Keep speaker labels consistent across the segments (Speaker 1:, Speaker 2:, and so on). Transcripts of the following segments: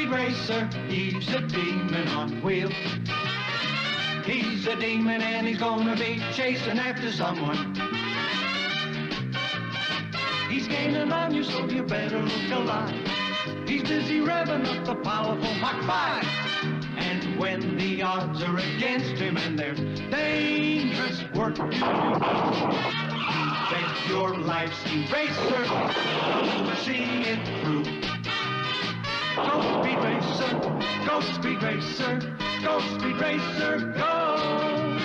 Speaker 1: Speed Racer, he's a demon on wheels. He's a demon and he's gonna be chasing after someone. He's gaining on you, so you better look alive. He's busy revving up the powerful Mach 5. And when the odds are against him and there's dangerous work to do, bet your life, Speed Racer, you'll see it through. Go Speed Racer, go Speed Racer, go Speed Racer, go!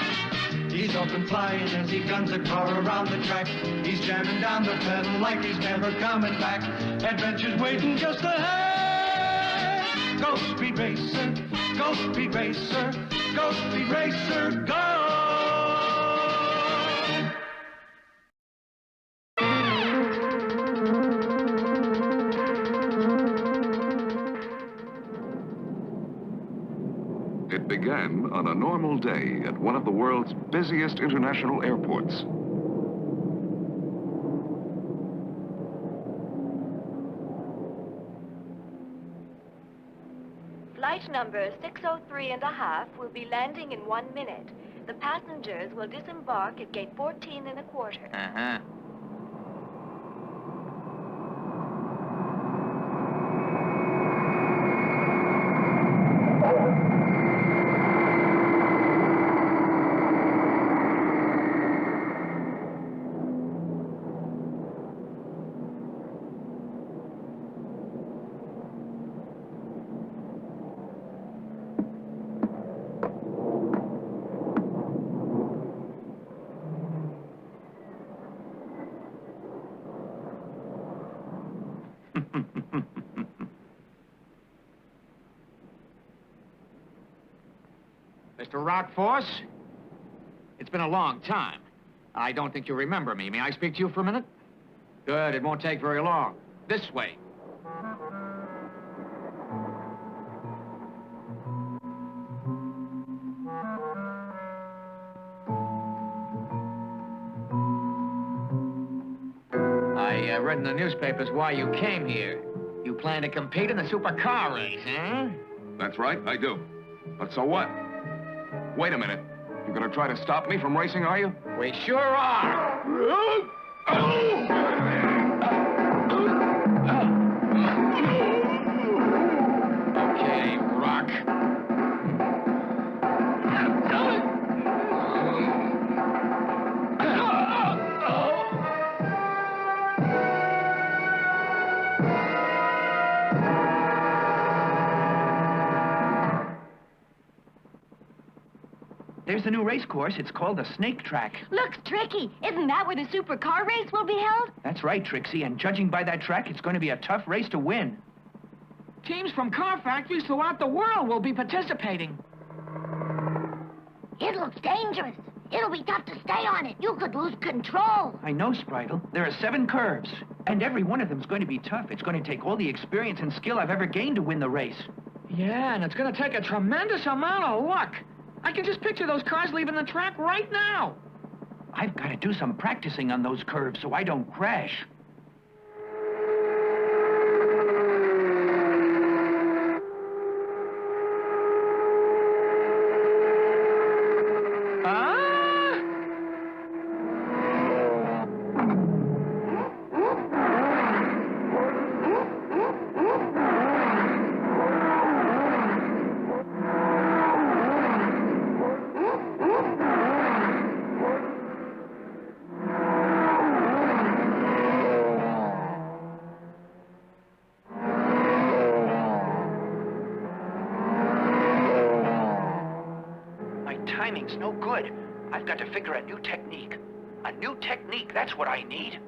Speaker 1: He's up and flying as he guns a car around the track. He's jamming down the pedal like he's never coming back. Adventure's waiting just ahead. Go Speed Racer, go Speed Racer, go Speed Racer, go!
Speaker 2: It began on a normal day at one of the world's busiest international airports.
Speaker 3: Flight number 603.5 will be landing in 1 minute. The passengers will disembark at gate 14.25.
Speaker 4: Uh-huh. Mr. Rockforce, it's been a long time. I don't think you remember me. May I speak to you for a minute? Good, it won't take very long. This way. I read in the newspapers why you came here. You plan to compete in the supercar race, huh?
Speaker 2: That's right, I do. But so what? Wait a minute. You're gonna try to stop me from racing, are you?
Speaker 4: We sure are. Okay, Rock.
Speaker 5: There's a new race course. It's called the Snake Track.
Speaker 3: Looks tricky. Isn't that where the supercar race will be held?
Speaker 5: That's right, Trixie, and judging by that track, it's going to be a tough race to win.
Speaker 4: Teams from car factories throughout the world will be participating.
Speaker 6: It looks dangerous. It'll be tough to stay on it. You could lose control.
Speaker 5: I know, Spritel. There are 7 curves, and every one of them's going to be tough. It's going to take all the experience and skill I've ever gained to win the race.
Speaker 4: Yeah, and it's going to take a tremendous amount of luck. I can just picture those cars leaving the track right now.
Speaker 5: I've got to do some practicing on those curves so I don't crash. Timing's no good. I've got to figure a new technique. A new technique, that's what I need.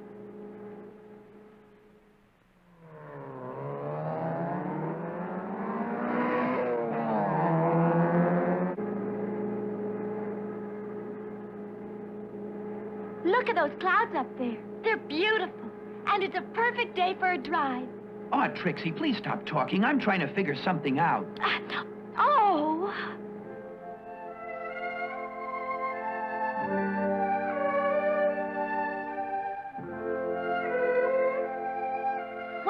Speaker 3: Look at those clouds up there. They're beautiful. And it's a perfect day for a drive.
Speaker 5: Oh, Trixie, please stop talking. I'm trying to figure something out.
Speaker 3: Oh.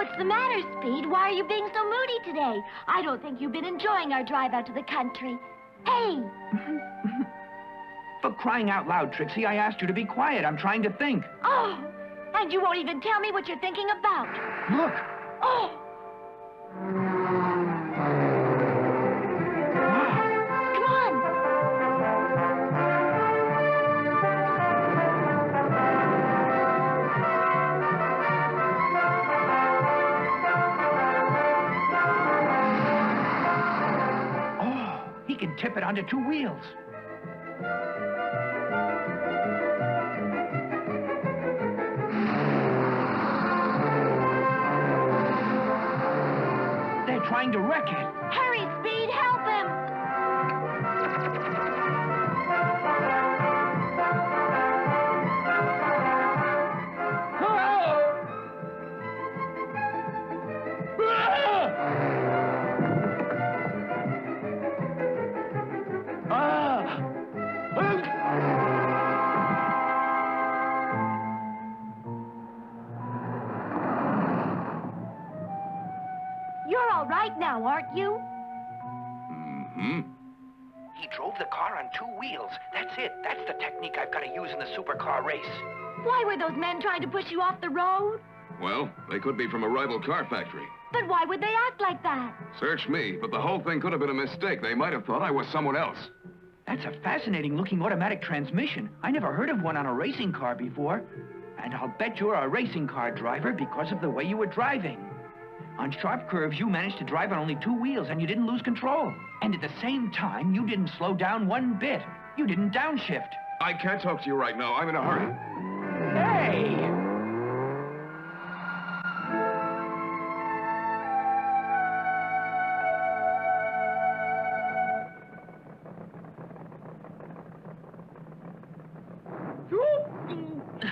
Speaker 6: What's the matter, Speed? Why are you being so moody today? I don't think you've been enjoying our drive out to the country. Hey!
Speaker 5: For crying out loud, Trixie, I asked you to be quiet. I'm trying to think.
Speaker 6: Oh! And you won't even tell me what you're thinking about.
Speaker 5: Look.
Speaker 6: Oh! Come on!
Speaker 5: Oh, he can tip it onto 2 wheels. They're trying to wreck it.
Speaker 6: Hurry, Speed, help him! You're all right now, aren't you?
Speaker 2: Mm-hmm.
Speaker 5: He drove the car on 2 wheels. That's it. That's the technique I've got to use in the supercar race.
Speaker 6: Why were those men trying to push you off the road?
Speaker 2: Well, they could be from a rival car factory.
Speaker 6: But why would they act like that?
Speaker 2: Search me, but the whole thing could have been a mistake. They might have thought I was someone else.
Speaker 5: That's a fascinating-looking automatic transmission. I never heard of one on a racing car before. And I'll bet you're a racing car driver because of the way you were driving. On sharp curves, you managed to drive on only 2 wheels, and you didn't lose control. And at the same time, you didn't slow down one bit. You didn't downshift.
Speaker 2: I can't talk to you right now. I'm in a hurry.
Speaker 5: Hey!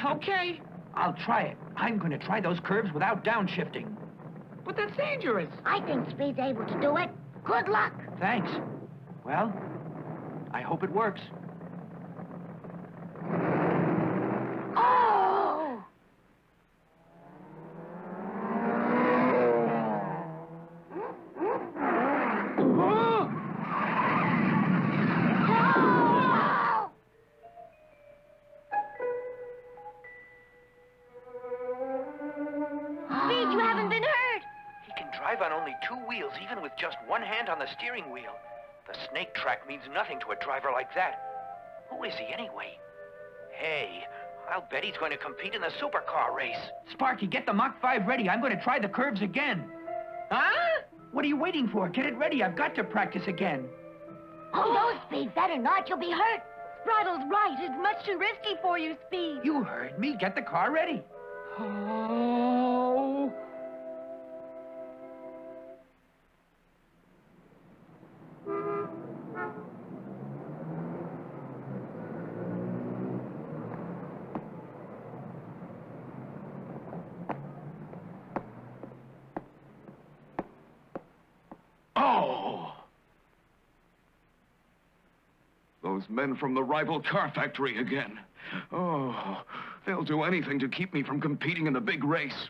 Speaker 5: Okay, I'll try it. I'm going to try those curves without downshifting.
Speaker 4: But that's dangerous.
Speaker 6: I think Speed's able to do it. Good luck.
Speaker 5: Thanks. Well, I hope it works.
Speaker 6: Oh! Oh! Speed, you haven't been hurt.
Speaker 5: He can drive on only 2 wheels, even with just one hand on the steering wheel. The snake track means nothing to a driver like that. Who is he anyway? Hey, I'll bet he's going to compete in the supercar race. Sparky, get the Mach 5 ready. I'm going to try the curves again. Huh? What are you waiting for? Get it ready. I've got to practice again.
Speaker 6: Oh, no, Speed, better not. You'll be hurt.
Speaker 3: Sprattle's right. It's much too risky for you, Speed.
Speaker 5: You heard me. Get the car ready. Oh.
Speaker 2: Oh! Those men from the rival car factory again. Oh, they'll do anything to keep me from competing in the big race.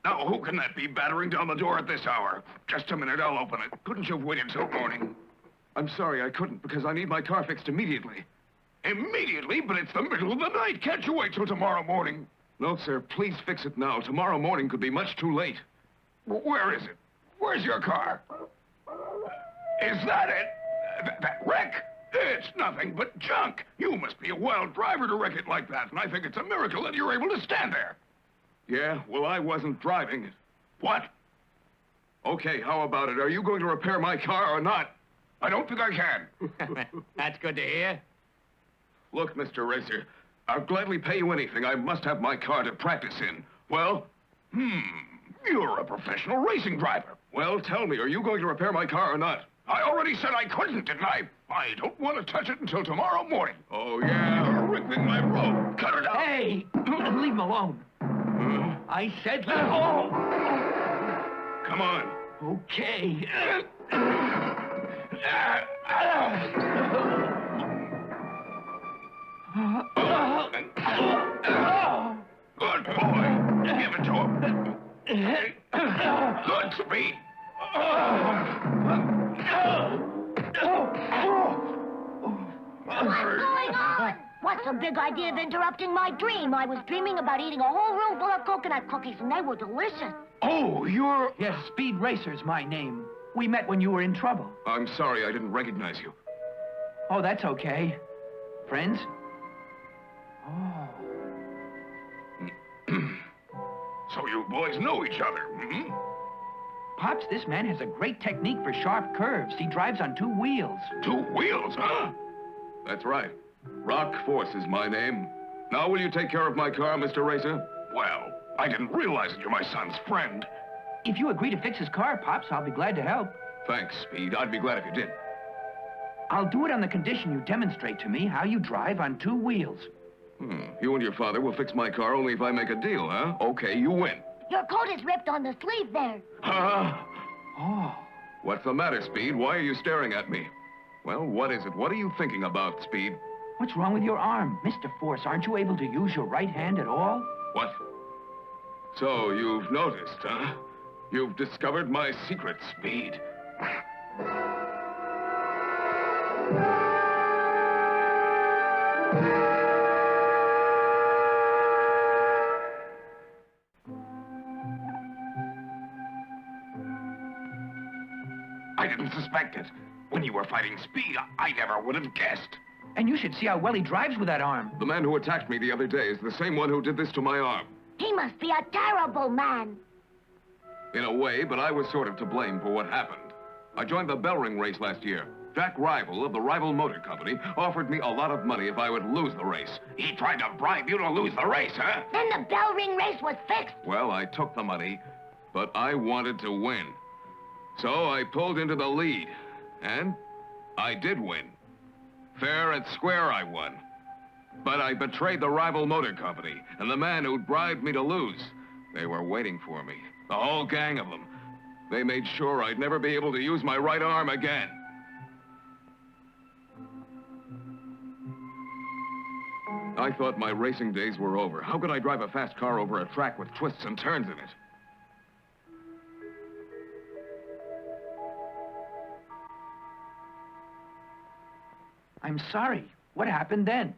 Speaker 2: Now, who can that be battering down the door at this hour? Just a minute, I'll open it. Couldn't you have waited till morning? I'm sorry, I couldn't, because I need my car fixed immediately. Immediately? But it's the middle of the night. Can't you wait till tomorrow morning? No, sir. Please fix it now. Tomorrow morning could be much too late. Where is it? Where's your car? Is that it? That wreck? It's nothing but junk. You must be a wild driver to wreck it like that, and I think it's a miracle that you're able to stand there. Yeah, well, I wasn't driving it. What? Okay, how about it? Are you going to repair my car or not? I don't think I can.
Speaker 4: That's good to hear.
Speaker 2: Look, Mr. Racer, I'll gladly pay you anything. I must have my car to practice in. Well, you're a professional racing driver. Well, tell me, are you going to repair my car or not? I already said I couldn't, didn't I? I don't want to touch it until tomorrow morning. Oh, yeah, you're ripping my rope. Cut it out.
Speaker 5: Hey, leave him alone. I said let go.
Speaker 2: Come on.
Speaker 1: Okay.
Speaker 2: Good boy. Give it to him. Good speed.
Speaker 6: What's going on? What's the big idea of interrupting my dream? I was dreaming about eating a whole room full of coconut cookies, and they were delicious.
Speaker 2: Oh, you're...
Speaker 1: Yes, Speed Racer's my name. We met when you were in trouble.
Speaker 2: I'm sorry, I didn't recognize you.
Speaker 1: Oh, that's okay. Friends? Oh.
Speaker 2: So you boys know each other, hmm?
Speaker 1: Pops, this man has a great technique for sharp curves. He drives on 2 wheels.
Speaker 2: 2 wheels, huh? That's right. Rock Force is my name. Now, will you take care of my car, Mr. Racer? Well, I didn't realize that you're my son's friend.
Speaker 1: If you agree to fix his car, Pops, I'll be glad to help.
Speaker 2: Thanks, Speed. I'd be glad if you did.
Speaker 1: I'll do it on the condition you demonstrate to me how you drive on 2 wheels.
Speaker 2: You and your father will fix my car only if I make a deal, huh? Okay, you win.
Speaker 6: Your coat is ripped on the sleeve there.
Speaker 1: Oh.
Speaker 2: What's the matter, Speed? Why are you staring at me? Well, what is it? What are you thinking about, Speed?
Speaker 1: What's wrong with your arm? Mr. Force, aren't you able to use your right hand at all?
Speaker 2: What? So, you've noticed, huh? You've discovered my secret, Speed. I didn't suspect it. When you were fighting Speed, I never would have guessed.
Speaker 1: And you should see how well he drives with that arm.
Speaker 2: The man who attacked me the other day is the same one who did this to my arm.
Speaker 6: He must be a terrible man.
Speaker 2: In a way, but I was sort of to blame for what happened. I joined the bell ring race last year. Jack Rival of the Rival Motor Company offered me a lot of money if I would lose the race. He tried to bribe you to lose the race, huh?
Speaker 6: Then the bell ring race was fixed.
Speaker 2: Well, I took the money, but I wanted to win. So I pulled into the lead, and I did win. Fair and square I won. But I betrayed the Rival Motor Company and the man who'd bribed me to lose. They were waiting for me, the whole gang of them. They made sure I'd never be able to use my right arm again. I thought my racing days were over. How could I drive a fast car over a track with twists and turns in it?
Speaker 1: I'm sorry. What happened then?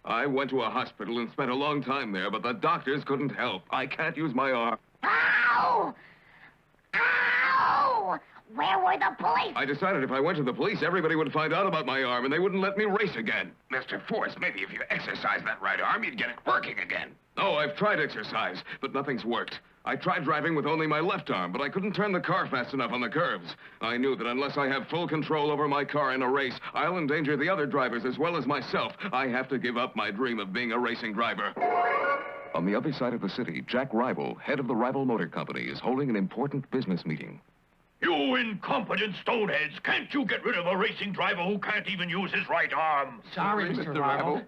Speaker 2: I went to a hospital and spent a long time there, but the doctors couldn't help. I can't use my arm.
Speaker 6: Ow! Ow! Where were the police?
Speaker 2: I decided if I went to the police, everybody would find out about my arm, and they wouldn't let me race again. Mr. Force, maybe if you exercise that right arm, you'd get it working again. Oh, I've tried exercise, but nothing's worked. I tried driving with only my left arm, but I couldn't turn the car fast enough on the curves. I knew that unless I have full control over my car in a race, I'll endanger the other drivers as well as myself. I have to give up my dream of being a racing driver. On the other side of the city, Jack Rival, head of the Rival Motor Company, is holding an important business meeting.
Speaker 7: You incompetent stoneheads! Can't you get rid of a racing driver who can't even use his right arm?
Speaker 4: Sorry, Mr. Rival.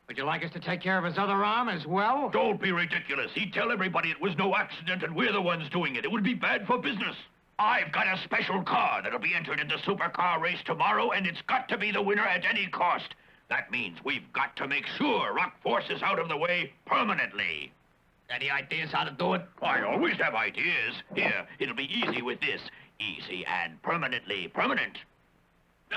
Speaker 4: Would you like us to take care of his other arm as well?
Speaker 7: Don't be ridiculous. He'd tell everybody it was no accident and we're the ones doing it. It would be bad for business. I've got a special car that'll be entered in the supercar race tomorrow, and it's got to be the winner at any cost. That means we've got to make sure Rock Force is out of the way permanently. Any ideas how to do it? I always have ideas. Here, it'll be easy with this. Easy and permanently permanent.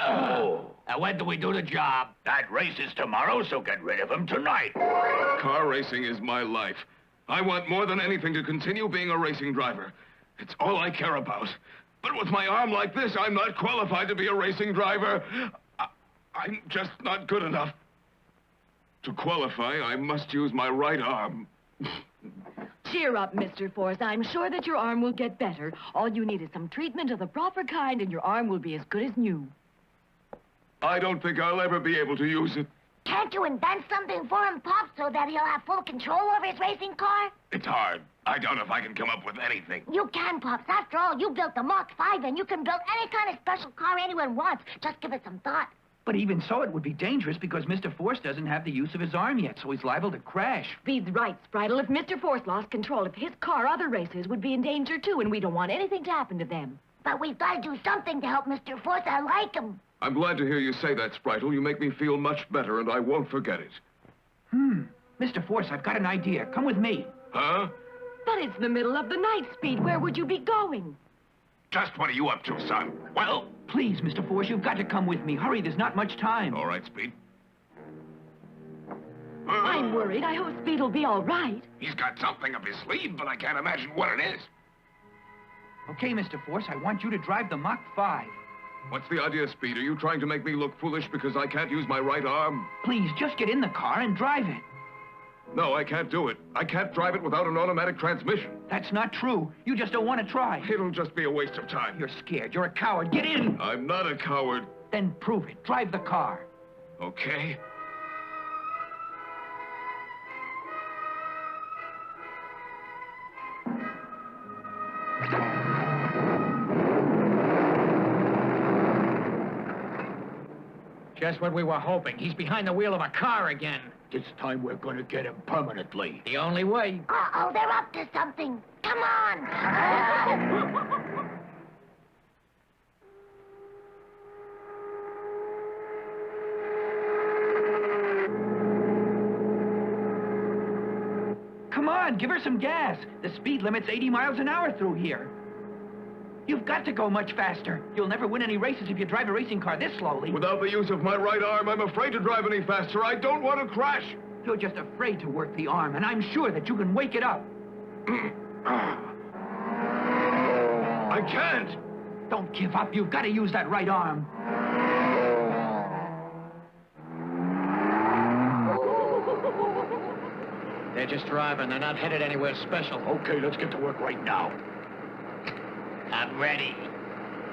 Speaker 7: Oh.
Speaker 4: And when do we do the job?
Speaker 7: That race is tomorrow, so get rid of him tonight.
Speaker 2: Car racing is my life. I want more than anything to continue being a racing driver. It's all I care about. But with my arm like this, I'm not qualified to be a racing driver. I'm just not good enough. To qualify, I must use my right arm.
Speaker 8: Cheer up, Mr. Force. I'm sure that your arm will get better. All you need is some treatment of the proper kind, and your arm will be as good as new.
Speaker 2: I don't think I'll ever be able to use it.
Speaker 6: Can't you invent something for him, Pop, so that he'll have full control over his racing car?
Speaker 2: It's hard. I don't know if I can come up with anything.
Speaker 6: You can, Pops. After all, you built the Mach 5, and you can build any kind of special car anyone wants. Just give it some thought.
Speaker 9: But even so, it would be dangerous because Mr. Force doesn't have the use of his arm yet, so he's liable to crash.
Speaker 8: Speed's right, Spritle. If Mr. Force lost control of his car, other racers would be in danger, too, and we don't want anything to happen to them.
Speaker 6: But we've got to do something to help Mr. Force. I like him.
Speaker 2: I'm glad to hear you say that, Spritle. You make me feel much better, and I won't forget it.
Speaker 9: Mr. Force, I've got an idea. Come with me.
Speaker 2: Huh?
Speaker 8: But it's the middle of the night, Speed. Where would you be going?
Speaker 2: Just what are you up to, son?
Speaker 9: Well, please, Mr. Force, you've got to come with me. Hurry, there's not much time.
Speaker 2: All right, Speed.
Speaker 8: I'm worried. I hope Speed will be all right.
Speaker 2: He's got something up his sleeve, but I can't imagine what it is.
Speaker 9: Okay, Mr. Force, I want you to drive the Mach 5.
Speaker 2: What's the idea, Speed? Are you trying to make me look foolish because I can't use my right arm?
Speaker 9: Please, just get in the car and drive it.
Speaker 2: No, I can't do it. I can't drive it without an automatic transmission.
Speaker 9: That's not true. You just don't want to try.
Speaker 2: It'll just be a waste of time.
Speaker 9: You're scared. You're a coward. Get in.
Speaker 2: I'm not a coward.
Speaker 9: Then prove it. Drive the car.
Speaker 2: Okay.
Speaker 4: Just what we were hoping. He's behind the wheel of a car again.
Speaker 7: This time we're gonna get him permanently.
Speaker 4: The only way.
Speaker 6: Uh-oh, they're up to something. Come on.
Speaker 9: Come on, give her some gas. The speed limit's 80 miles an hour through here. You've got to go much faster. You'll never win any races if you drive a racing car this slowly.
Speaker 2: Without the use of my right arm, I'm afraid to drive any faster. I don't want to crash.
Speaker 9: You're just afraid to work the arm, and I'm sure that you can wake it up.
Speaker 2: I can't.
Speaker 9: Don't give up. You've got to use that right arm.
Speaker 4: They're just driving. They're not headed anywhere special.
Speaker 7: Okay, let's get to work right now.
Speaker 4: I'm ready.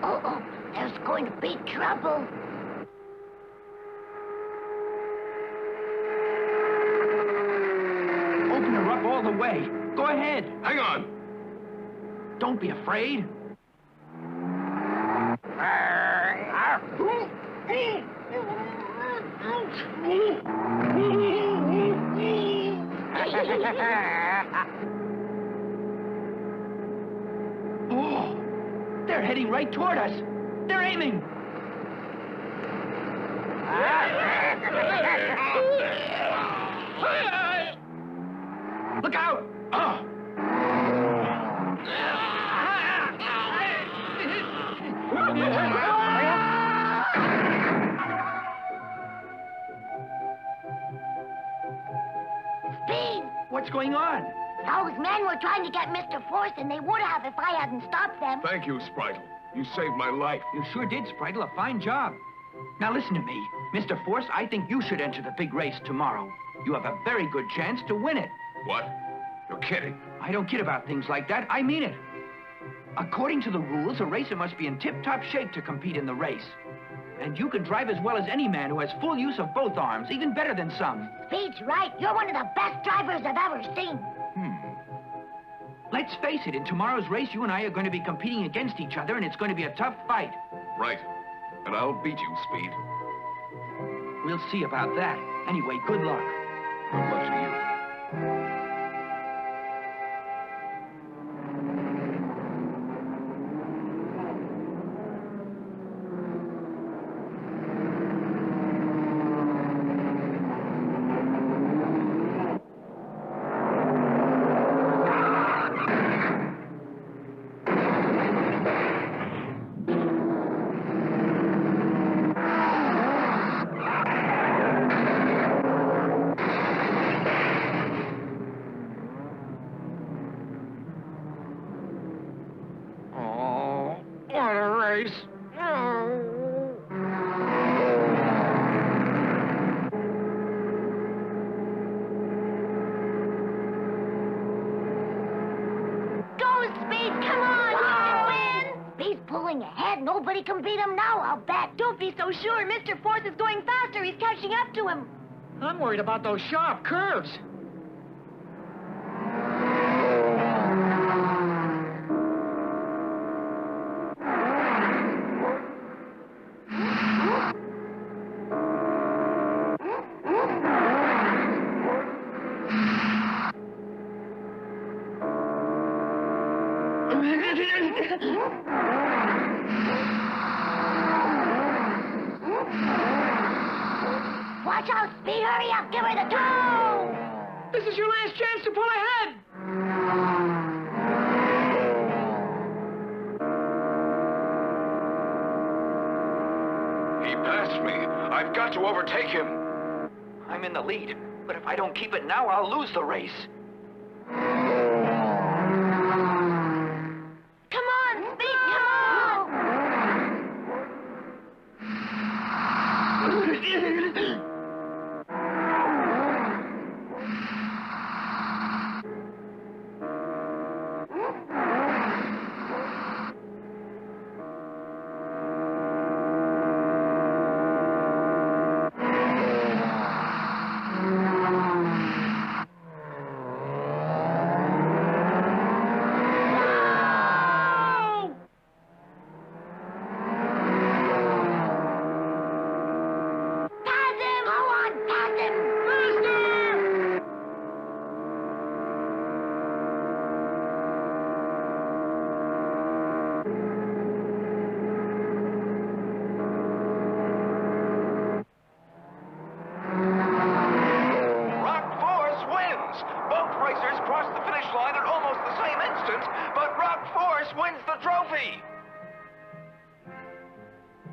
Speaker 6: Uh-oh, there's going to be trouble.
Speaker 9: Open her up all the way. Go ahead.
Speaker 2: Hang on.
Speaker 9: Don't be afraid. Oh, they're heading right toward us. They're aiming. Look out! Oh.
Speaker 6: Speed!
Speaker 9: What's going on?
Speaker 6: Those men were trying to get Mr. Force, and they would have if I hadn't stopped them.
Speaker 2: Thank you, Spritle. You saved my life.
Speaker 9: You sure did, Spritle. A fine job. Now listen to me. Mr. Force, I think you should enter the big race tomorrow. You have a very good chance to win it.
Speaker 2: What? You're kidding.
Speaker 9: I don't kid about things like that. I mean it. According to the rules, a racer must be in tip-top shape to compete in the race. And you can drive as well as any man who has full use of both arms, even better than some.
Speaker 6: Speed's right. You're one of the best drivers I've ever seen.
Speaker 9: Let's face it, in tomorrow's race, you and I are going to be competing against each other, and it's going to be a tough fight.
Speaker 2: Right. And I'll beat you, Speed.
Speaker 9: We'll see about that. Anyway, good luck.
Speaker 2: Good luck to you.
Speaker 4: What a race.
Speaker 6: Go, Speed! Come on! You can win! Speed's pulling ahead. Nobody can beat him now, I'll bet.
Speaker 8: Don't be so sure. Mr. Force is going faster. He's catching up to him.
Speaker 4: I'm worried about those sharp curves.
Speaker 6: Hurry up, give her the tow!
Speaker 9: This is your last chance to pull ahead.
Speaker 2: He passed me. I've got to overtake him.
Speaker 5: I'm in the lead, but if I don't keep it now, I'll lose the race.
Speaker 6: Come on, Speed, come on!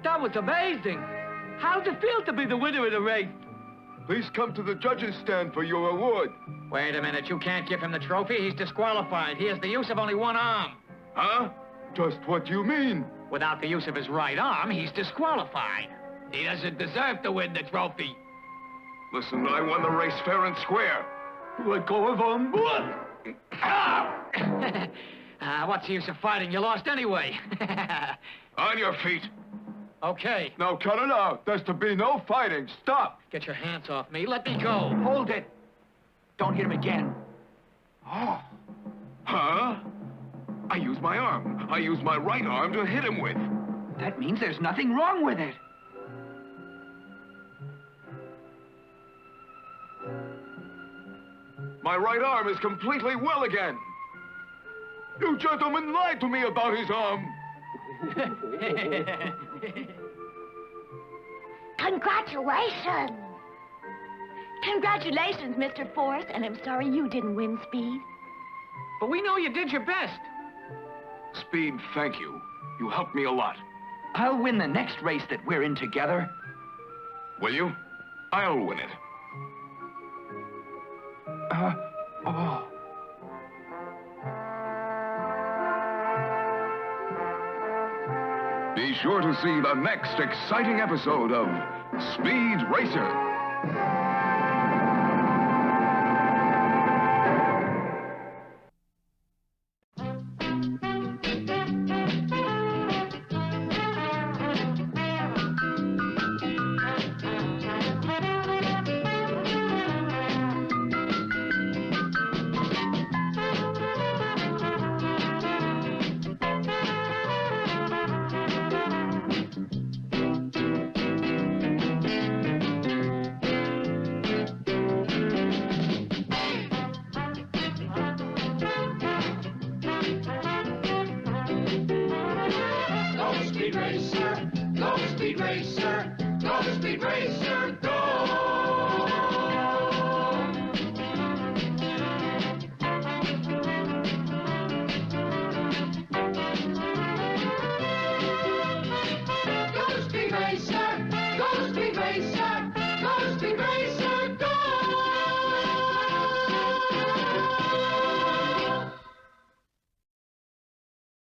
Speaker 9: That was amazing. How's it feel to be the winner of the race?
Speaker 2: Please come to the judges' stand for your award.
Speaker 4: Wait a minute, you can't give him the trophy. He's disqualified. He has the use of only one arm.
Speaker 2: Huh? Just what you mean?
Speaker 4: Without the use of his right arm, he's disqualified. He doesn't deserve to win the trophy.
Speaker 2: Listen, I won the race fair and square. Let go of him.
Speaker 4: What's the use of fighting? You lost anyway.
Speaker 2: On your feet.
Speaker 4: Okay.
Speaker 2: Now cut it out. There's to be no fighting. Stop.
Speaker 4: Get your hands off me. Let me go.
Speaker 9: Hold it. Don't hit him again.
Speaker 2: Oh. Huh? I used my arm. I used my right arm to hit him with.
Speaker 9: That means there's nothing wrong with it.
Speaker 2: My right arm is completely well again. You gentlemen lied to me about his arm.
Speaker 6: Congratulations!
Speaker 8: Congratulations, Mr. Force, and I'm sorry you didn't win, Speed.
Speaker 9: But we know you did your best.
Speaker 2: Speed, thank you. You helped me a lot.
Speaker 9: I'll win the next race that we're in together.
Speaker 2: Will you? I'll win it.
Speaker 9: Oh.
Speaker 2: Be sure to see the next exciting episode of Speed Racer.
Speaker 1: Go, Speed Racer, go, Speed Racer, go, Speed Racer, go!